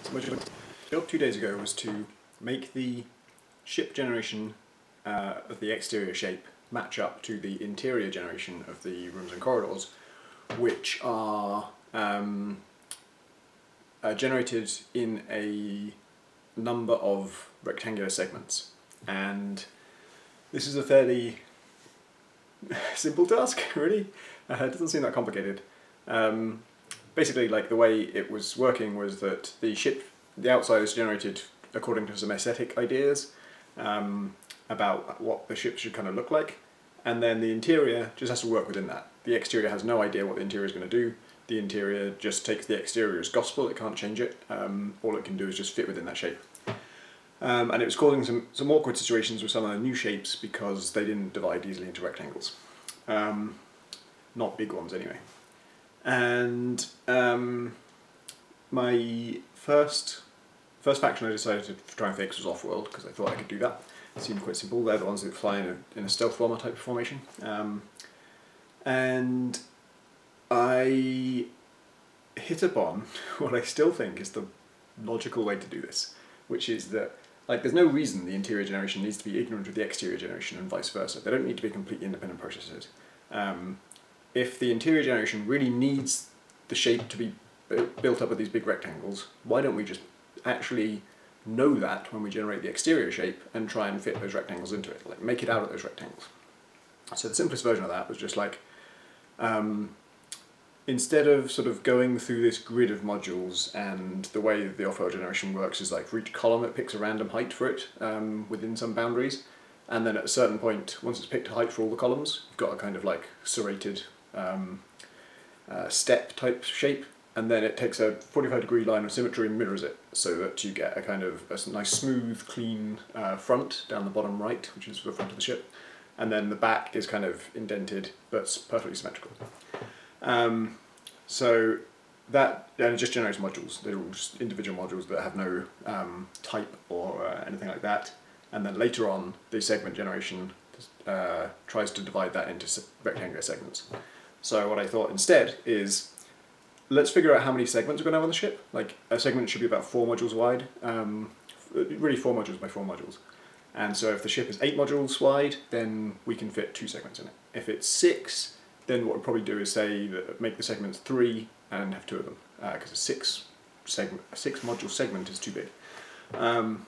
So my job 2 days ago was to make the ship generation of the exterior shape match up to the interior generation of the rooms and corridors, which are generated in a number of rectangular segments. And this is a fairly simple task, really. It doesn't seem that complicated. Basically, like, the way it was working was that the outside is generated according to some aesthetic ideas about what the ship should kind of look like, and then the interior just has to work within that. The exterior has no idea what the interior is going to do. The interior just takes the exterior as gospel, it can't change it. All it can do is just fit within that shape. And it was causing some awkward situations with some of the new shapes because they didn't divide easily into rectangles. Not big ones anyway. And my first faction I decided to try and fix was Offworld, because I thought I could do that. It seemed quite simple. They're the ones that fly in a stealth bomber type of formation. And I hit upon what I still think is the logical way to do this, which is that, like, there's no reason the interior generation needs to be ignorant of the exterior generation and vice versa. They don't need to be completely independent processes. If the interior generation really needs the shape to be built up with these big rectangles, why don't we just actually know that when we generate the exterior shape and try and fit those rectangles into it, like make it out of those rectangles. So the simplest version of that was just like, instead of sort of going through this grid of modules, and the way the off-world generation works is like for each column it picks a random height for it within some boundaries, and then at a certain point, once it's picked a height for all the columns, you've got a kind of like serrated step type shape, and then it takes a 45-degree line of symmetry and mirrors it, so that you get a kind of a nice smooth, clean front down the bottom right, which is the front of the ship, and then the back is kind of indented, but it's perfectly symmetrical. So that, and it just generates modules. They're all just individual modules that have no type or anything like that. And then later on, the segment generation tries to divide that into rectangular segments. So what I thought instead is, let's figure out how many segments we're going to have on the ship. Like, a segment should be about 4 modules wide, really 4 modules by 4 modules. And so if the ship is 8 modules wide, then we can fit 2 segments in it. If it's 6, then what we'll probably do is say that make the segments 3 and have 2 of them, because a 6 module segment is too big. And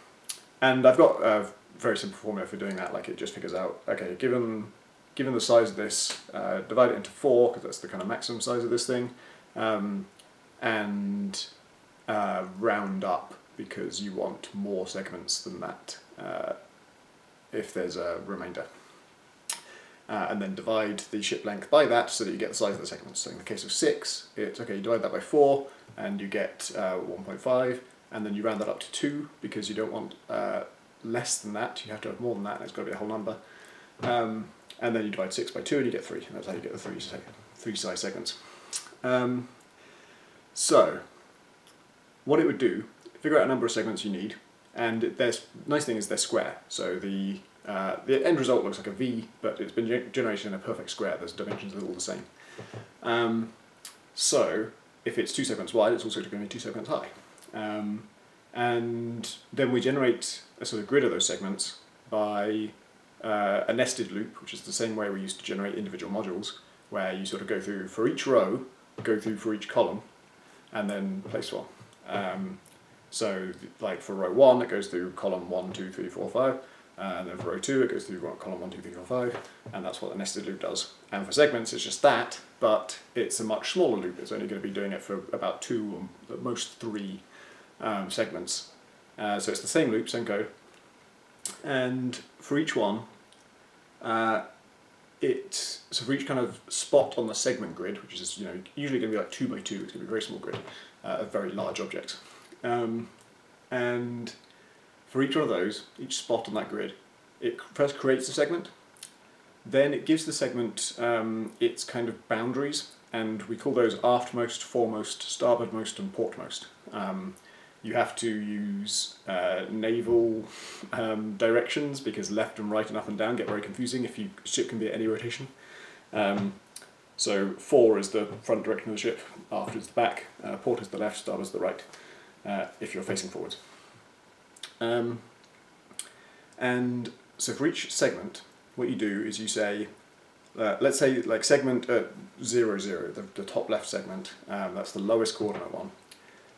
I've got a very simple formula for doing that. Like, it just figures out, okay, given the size of this, divide it into 4, because that's the kind of maximum size of this thing, and round up, because you want more segments than that if there's a remainder. And then divide the ship length by that so that you get the size of the segments. So in the case of 6, it's okay, you divide that by 4 and you get 1.5, and then you round that up to 2 because you don't want less than that, you have to have more than that, and it's got to be a whole number. And then you divide 6 by 2 and you get 3, and that's how you get the 3 size segments. So, what it would do, figure out a number of segments you need, and the nice thing is they're square, so the end result looks like a V, but it's been generated in a perfect square. Those dimensions are all the same. So if it's 2 segments wide, it's also going to be 2 segments high. And then we generate a sort of grid of those segments by a nested loop, which is the same way we used to generate individual modules, where you sort of go through for each row, go through for each column, and then place one. So like for row 1, it goes through column 1, 2, 3, 4, 5. And then for row 2 it goes through column 1, 2, 3, 4, 5, and that's what the nested loop does. And for segments it's just that, but it's a much smaller loop. It's only going to be doing it for about 2 or at most 3 segments. So it's the same loop, same code. And for each one, so for each kind of spot on the segment grid, which is usually going to be like 2 by 2, it's going to be a very small grid, a very large object. And for each one of those, each spot on that grid, it first creates a segment, then it gives the segment its kind of boundaries, and we call those aftmost, foremost, starboardmost, and portmost. You have to use naval directions, because left and right and up and down get very confusing if your ship can be at any rotation. So 4 is the front direction of the ship, aft is the back, port is the left, starboard is the right. if you're facing forwards. And so for each segment, what you do is you say, let's say like segment 0, 0, the top left segment, that's the lowest coordinate one.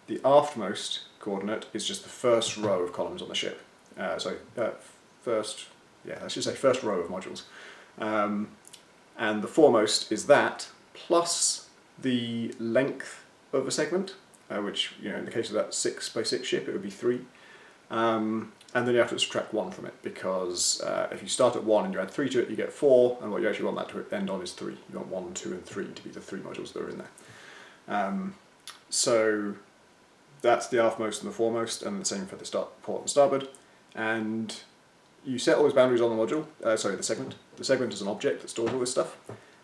The aftmost coordinate is just the first row of columns on the ship. First row of modules. And the foremost is that, plus the length of a segment, which, in the case of that 6x6 ship, it would be 3. And then you have to subtract 1 from it, because if you start at 1 and you add 3 to it, you get 4, and what you actually want that to end on is 3. You want 1, 2, and 3 to be the 3 modules that are in there. So that's the aftmost and the foremost, and the same for the port and starboard. And you set all those boundaries on the module, the segment. The segment is an object that stores all this stuff.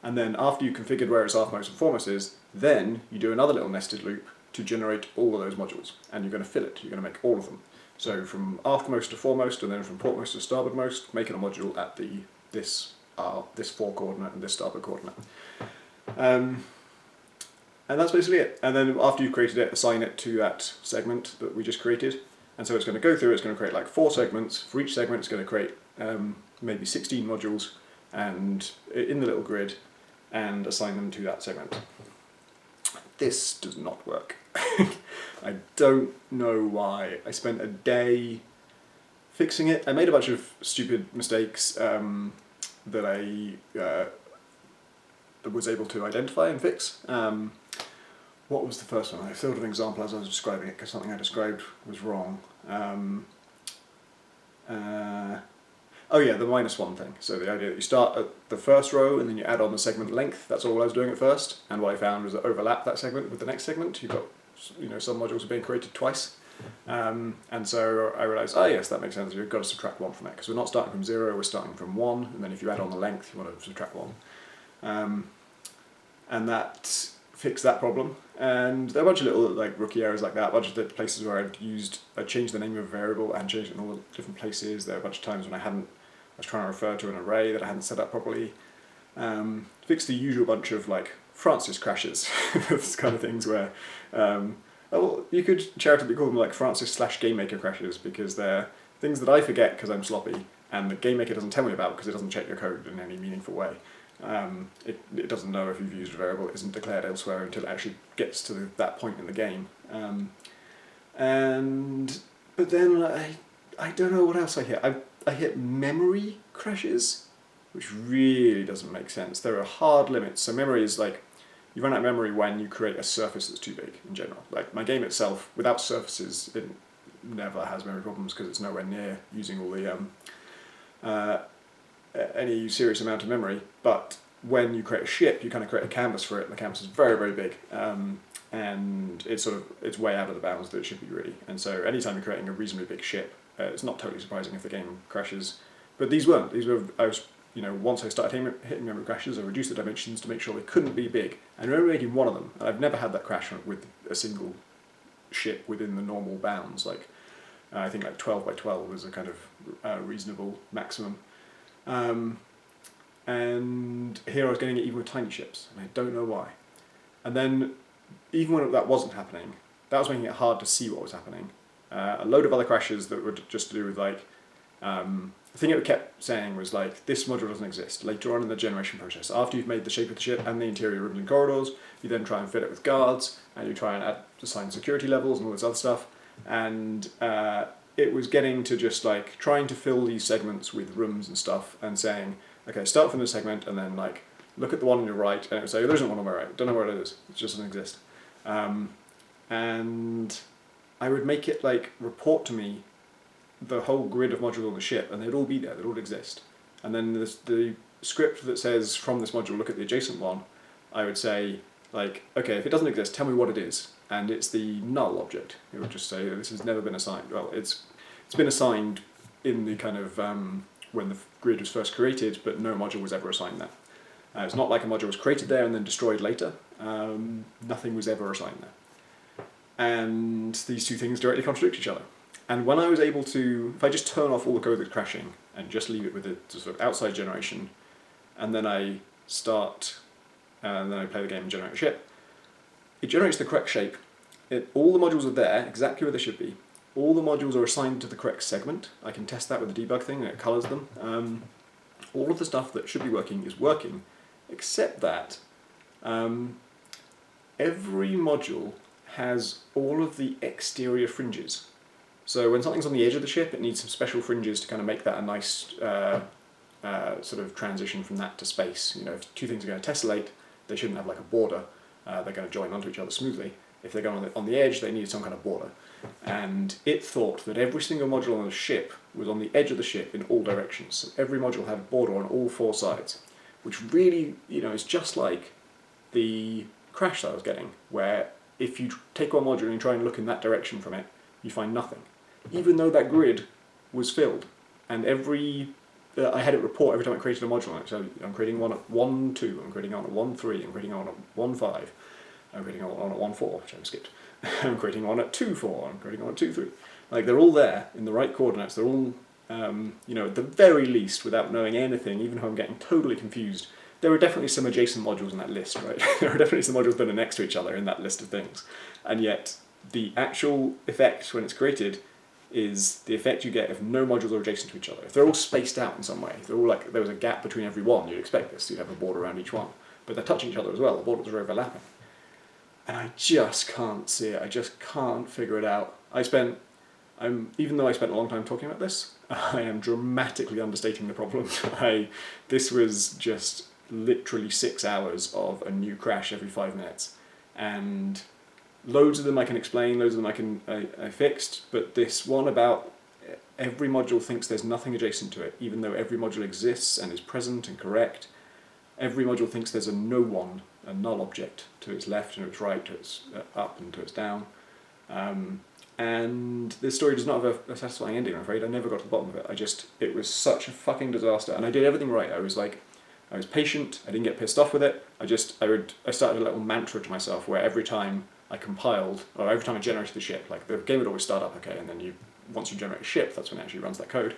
And then after you've configured where its aftmost and foremost is, then you do another little nested loop to generate all of those modules. And you're going to fill it, you're going to make all of them. So from aftmost to foremost, and then from portmost to starboardmost, making a module at this fore coordinate and this starboard coordinate. And that's basically it. And then after you've created it, assign it to that segment that we just created. And so it's going to go through, it's going to create like 4 segments. For each segment it's going to create maybe 16 modules and in the little grid, and assign them to that segment. This does not work. I don't know why. I spent a day fixing it. I made a bunch of stupid mistakes that I was able to identify and fix. What was the first one? I filled an example as I was describing it because something I described was wrong. Oh yeah, the -1 thing. So the idea that you start at the first row and then you add on the segment length. That's all I was doing at first. And what I found was that overlap that segment with the next segment. You've got, some modules are being created twice. And so I realised, yes, that makes sense. You've got to subtract 1 from it because we're not starting from 0, we're starting from 1. And then if you add on the length, you want to subtract 1. And that fixed that problem. And there are a bunch of little rookie errors like that, a bunch of the places where I changed the name of a variable and changed it in all the different places. There were a bunch of times when I was trying to refer to an array that I hadn't set up properly. Fixed the usual bunch of Francis crashes, those kind of things where, you could charitably call them Francis/GameMaker crashes, because they're things that I forget because I'm sloppy, and the GameMaker doesn't tell me about because it doesn't check your code in any meaningful way. It doesn't know if you've used a variable, it isn't declared elsewhere until it actually gets to that point in the game. But then I don't know what else I hit. I hit memory crashes, which really doesn't make sense. There are hard limits. So memory is you run out of memory when you create a surface that's too big in general. My game itself, without surfaces, it never has memory problems because it's nowhere near using all the any serious amount of memory. But when you create a ship, you kind of create a canvas for it, and the canvas is very, very big. And it's way out of the bounds that it should be, really. And so anytime you're creating a reasonably big ship, it's not totally surprising if the game crashes. But these weren't. Once I started hitting memory crashes, I reduced the dimensions to make sure they couldn't be big. And I remember making one of them, and I've never had that crash with a single ship within the normal bounds. I think 12 by 12 is a kind of reasonable maximum. And here I was getting it even with tiny ships, and I don't know why. And then, even when that wasn't happening, that was making it hard to see what was happening. A load of other crashes that were just to do with the thing it kept saying was this module doesn't exist. Later on in the generation process, after you've made the shape of the ship and the interior rooms and corridors, you then try and fit it with guards, and you try and assign security levels and all this other stuff. And it was getting to just trying to fill these segments with rooms and stuff, and saying, okay, start from this segment, and then look at the one on your right, and it would say, there isn't one on my right, don't know where it is, it just doesn't exist. And I would make it report to me the whole grid of modules on the ship, and they'd all be there, they'd all exist. And then the script that says, from this module, look at the adjacent one, I would say, okay, if it doesn't exist, tell me what it is. And it's the null object. It would just say, this has never been assigned. Well, it's been assigned in the kind of, when the grid was first created, but no module was ever assigned there. It's not like a module was created there and then destroyed later. Nothing was ever assigned there. And these two things directly contradict each other. And when I was able to, if I just turn off all the code that's crashing and just leave it with the sort of outside generation, and then I start, and then I play the game and generate a ship, it generates the correct shape, all the modules are there, exactly where they should be. All the modules are assigned to the correct segment. I can test that with the debug thing, and it colours them. All of the stuff that should be working is working, except that every module has all of the exterior fringes. So when something's on the edge of the ship, it needs some special fringes to kind of make that a nice sort of transition from that to space. You know, if two things are going to tessellate, they shouldn't have like a border. They're going to join onto each other smoothly. If they're going on the edge, they need some kind of border. And it thought that every single module on the ship was on the edge of the ship in all directions. So every module had a border on all four sides, which really, you know, is just like the crash that I was getting, where if you take one module and you try and look in that direction from it, you find nothing. Even though that grid was filled, and I had it report every time I created a module on it. So I'm creating one at 1.2, I'm creating one at 1.3, I'm creating one at 1.5, I'm creating one at 1.4, which I skipped. I'm creating one at 2.4, I'm creating one at 2.3. Like, they're all there in the right coordinates, they're all, you know, at the very least, without knowing anything, even though I'm getting totally confused, there are definitely some adjacent modules in that list, right? There are definitely some modules that are next to each other in that list of things. And yet, the actual effect when it's created is the effect you get if no modules are adjacent to each other. If they're all spaced out in some way, if they're all like, there was a gap between every one, you'd expect this, you'd have a border around each one. But they're touching each other as well, the borders are overlapping. And I just can't see it, I just can't figure it out. Even though I spent a long time talking about this, I am dramatically understating the problem. This was just literally 6 hours of a new crash every 5 minutes. And loads of them I can explain, loads of them I fixed, but this one about every module thinks there's nothing adjacent to it, even though every module exists and is present and correct. Every module thinks there's a no one, a null object, to its left and to its right, to its up and to its down. And this story does not have a satisfying ending, I'm afraid. I never got to the bottom of it. It was such a fucking disaster, and I did everything right. I was patient, I didn't get pissed off with it. I started a little mantra to myself where every time I compiled, or every time I generated the ship, like the game would always start up okay, and then once you generate a ship, that's when it actually runs that code.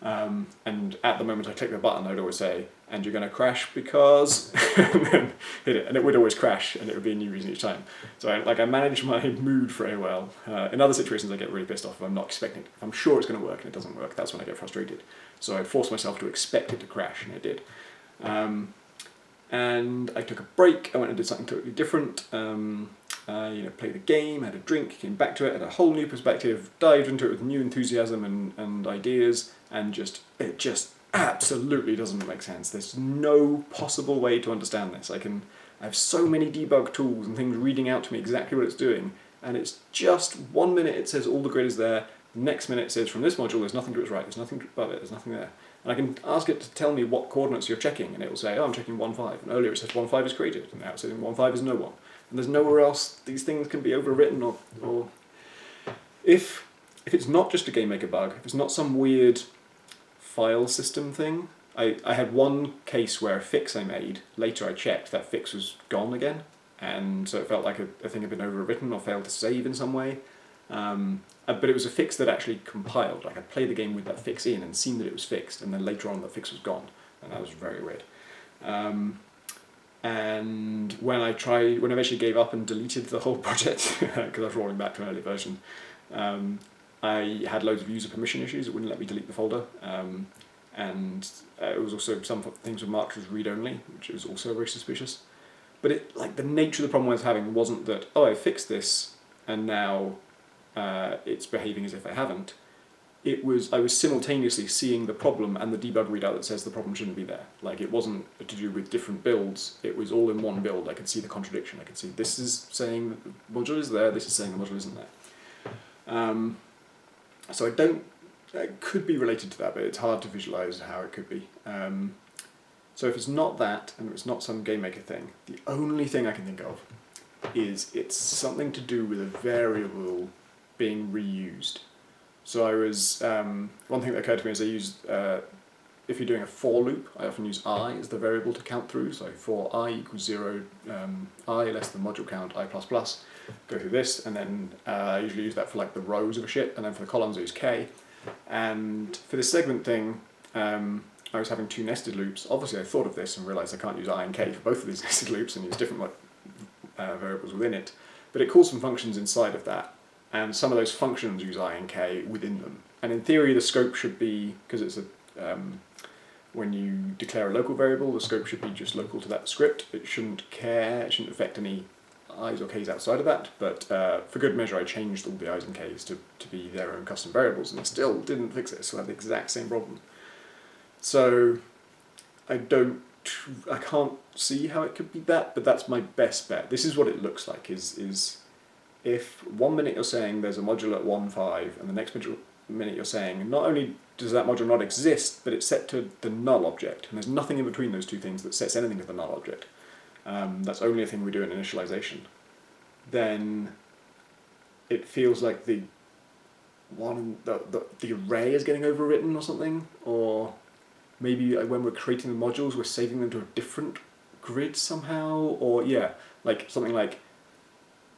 And at the moment I click the button, I'd always say, and you're going to crash because, and then hit it, and it would always crash, and it would be a new reason each time. So I manage my mood very well. In other situations I get really pissed off if I'm not expecting it. If I'm sure it's going to work and it doesn't work, that's when I get frustrated. So I force myself to expect it to crash, and it did. And I took a break, I went and did something totally different. Played the game, had a drink, came back to it, had a whole new perspective, dived into it with new enthusiasm and ideas, and it just absolutely doesn't make sense. There's no possible way to understand this. I have so many debug tools and things reading out to me exactly what it's doing, and it's just 1 minute it says all the grid is there, the next minute it says from this module there's nothing to its right, there's nothing above it, there's nothing there. And I can ask it to tell me what coordinates you're checking, and it will say, oh, I'm checking 1.5, and earlier it says 1.5 is created, and now it's saying 1.5 is no one. And there's nowhere else these things can be overwritten, or if it's not just a GameMaker bug, if it's not some weird file system thing. I had one case where a fix I made, later I checked, that fix was gone again, and so it felt like a thing had been overwritten or failed to save in some way. But it was a fix that actually compiled. Like, I'd played the game with that fix in and seen that it was fixed, and then later on the fix was gone, and that was very weird. And when I eventually gave up and deleted the whole project, because I was rolling back to an early version, I had loads of user permission issues. It wouldn't let me delete the folder. And it was also, some things were marked as read-only, which was also very suspicious. But the nature of the problem I was having wasn't that, oh, I fixed this, and now it's behaving as if I haven't. I was simultaneously seeing the problem and the debug readout that says the problem shouldn't be there. Like, it wasn't to do with different builds, it was all in one build. I could see the contradiction. I could see this is saying that the module is there, this is saying the module isn't there. So it could be related to that, but it's hard to visualize how it could be. So if it's not that, and it's not some GameMaker thing, the only thing I can think of is it's something to do with a variable being reused. So one thing that occurred to me is I used, if you're doing a for loop, I often use I as the variable to count through. So for I equals 0, I less than module count, I plus plus, go through this, and then I usually use that for like the rows of a ship, and then for the columns I use K. And for this segment thing, I was having 2 nested loops. Obviously I thought of this and realised I can't use I and K for both of these nested loops and use different variables within it. but it calls some functions inside of that, and some of those functions use I and K within them. And in theory, the scope should be, because it's when you declare a local variable, the scope should be just local to that script. It shouldn't affect any i's or k's outside of that, but for good measure I changed all the i's and k's to be their own custom variables, and it still didn't fix it. So I had the exact same problem. So I can't see how it could be that, but that's my best bet. This is what it looks like, is if 1 minute you're saying there's a module at 1.5, and the next minute you're saying not only does that module not exist, but it's set to the null object, and there's nothing in between those two things that sets anything to the null object. That's only a thing we do in initialization. Then it feels like the array is getting overwritten or something, or maybe when we're creating the modules we're saving them to a different grid somehow, or yeah, like something like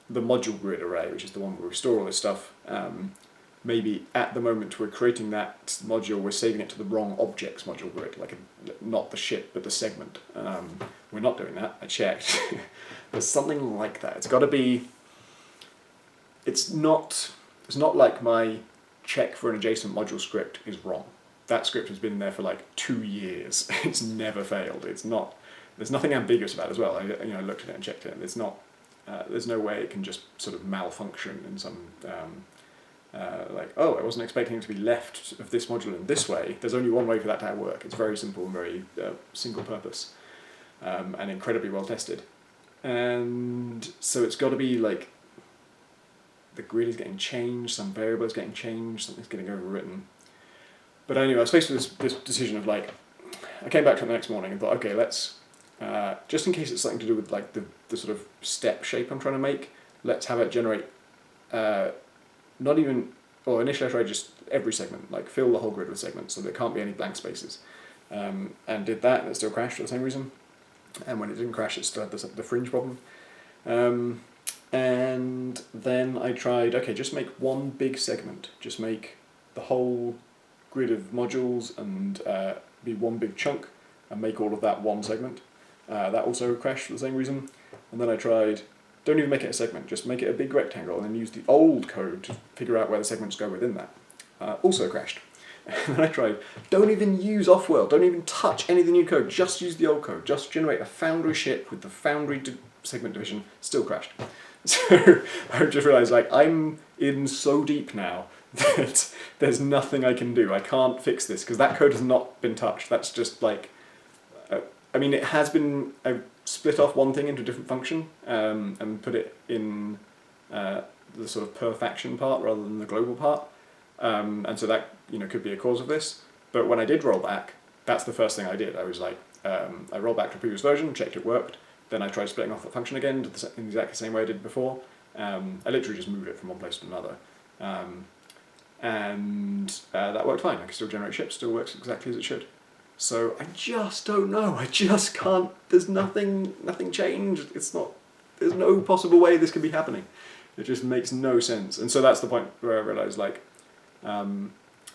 the module grid array, which is the one where we store all this stuff. Maybe at the moment we're creating that module, we're saving it to the wrong objects module grid, like not the ship but the segment. We're not doing that, I checked. There's something like that. It's got to be, it's not like my check for an adjacent module script is wrong. That script has been there for like 2 years. It's never failed. It's not, there's nothing ambiguous about it as well. I looked at it and checked it, and it's not, there's no way it can just sort of malfunction in some, like, oh, I wasn't expecting it to be left of this module in this way. There's only one way for that to work. It's very simple and very single purpose, and incredibly well tested. And so it's got to be like, the grid is getting changed, some variable is getting changed, something's getting overwritten. But anyway, I was faced with this decision of like, I came back to it the next morning and thought, okay, let's, just in case it's something to do with like the sort of step shape I'm trying to make, let's have it generate, not even, or initially I tried just every segment, like fill the whole grid with segments so there can't be any blank spaces. And did that, and it still crashed for the same reason. And when it didn't crash, it still had the fringe problem. And then I tried, okay, just make one big segment. Just make the whole grid of modules and be one big chunk and make all of that one segment. That also crashed for the same reason. And then I tried, don't even make it a segment, just make it a big rectangle and then use the old code to figure out where the segments go within that. Also crashed. And then I tried, don't even use Offworld, don't even touch any of the new code, just use the old code, just generate a Foundry ship with the Foundry segment division, still crashed. So I just realised, like, I'm in so deep now that there's nothing I can do. I can't fix this, because that code has not been touched. That's just like, I mean, it has been, I've split off one thing into a different function and put it in the sort of per faction part rather than the global part. And so that, could be a cause of this. But when I did roll back, that's the first thing I did. I was like, I rolled back to the previous version, checked it worked. Then I tried splitting off the function again in the exactly same way I did before. I literally just moved it from one place to another. And that worked fine. I can still generate ships, still works exactly as it should. So I just don't know. I just can't, there's nothing changed. There's no possible way this could be happening. It just makes no sense. And so that's the point where I realised, like,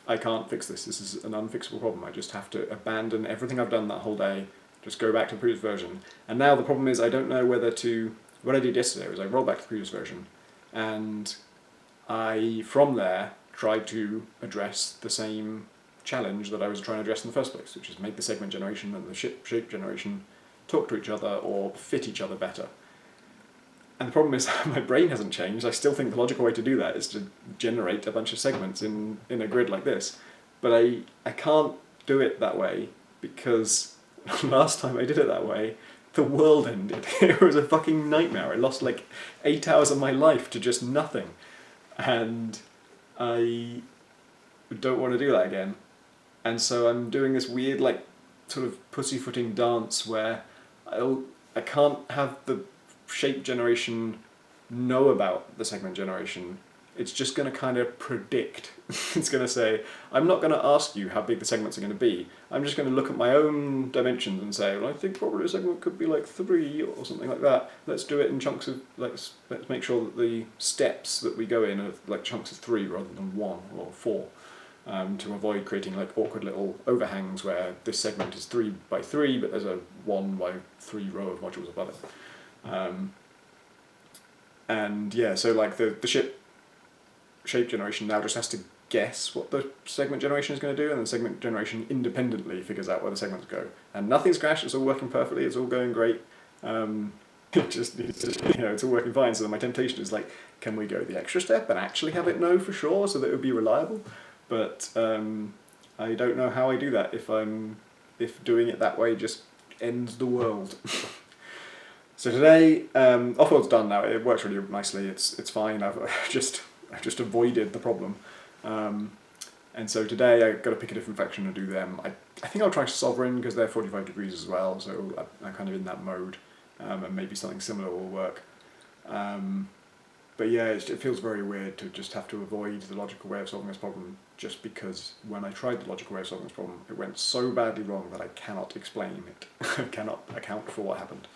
I can't fix this. This is an unfixable problem. I just have to abandon everything I've done that whole day, just go back to the previous version. And now the problem is I don't know whether to, what I did yesterday was I rolled back to the previous version, and I, from there, tried to address the same challenge that I was trying to address in the first place, which is make the segment generation and the shape generation talk to each other or fit each other better. And the problem is my brain hasn't changed. I still think the logical way to do that is to generate a bunch of segments in a grid like this. But I can't do it that way because last time I did it that way, the world ended. It was a fucking nightmare. I lost like 8 hours of my life to just nothing. And I don't want to do that again. And so I'm doing this weird, like, sort of pussyfooting dance where I can't have the shape generation know about the segment generation. It's just going to kind of predict. It's going to say, I'm not going to ask you how big the segments are going to be. I'm just going to look at my own dimensions and say, well, I think probably a segment could be like 3 or something like that. Let's do it in chunks of, let's make sure that the steps that we go in are like chunks of 3 rather than 1 or 4. To avoid creating like awkward little overhangs where this segment is 3 by 3, but there's a 1 by 3 row of modules above it. And yeah, so like the shape generation now just has to guess what the segment generation is going to do, and the segment generation independently figures out where the segments go. And nothing's crashed, it's all working perfectly, it's all going great. It just needs to, it's all working fine. So my temptation is like, can we go the extra step and actually have it know for sure so that it would be reliable? But I don't know how I do that if doing it that way just ends the world. So today, Offworld's done now. It works really nicely. It's fine. I've just avoided the problem. And so today I've got to pick a different faction and do them. I think I'll try Sovereign because they're 45 degrees as well, so I'm kind of in that mode, and maybe something similar will work. But yeah, it feels very weird to just have to avoid the logical way of solving this problem just because when I tried the logical way of solving this problem, it went so badly wrong that I cannot explain it. I cannot account for what happened.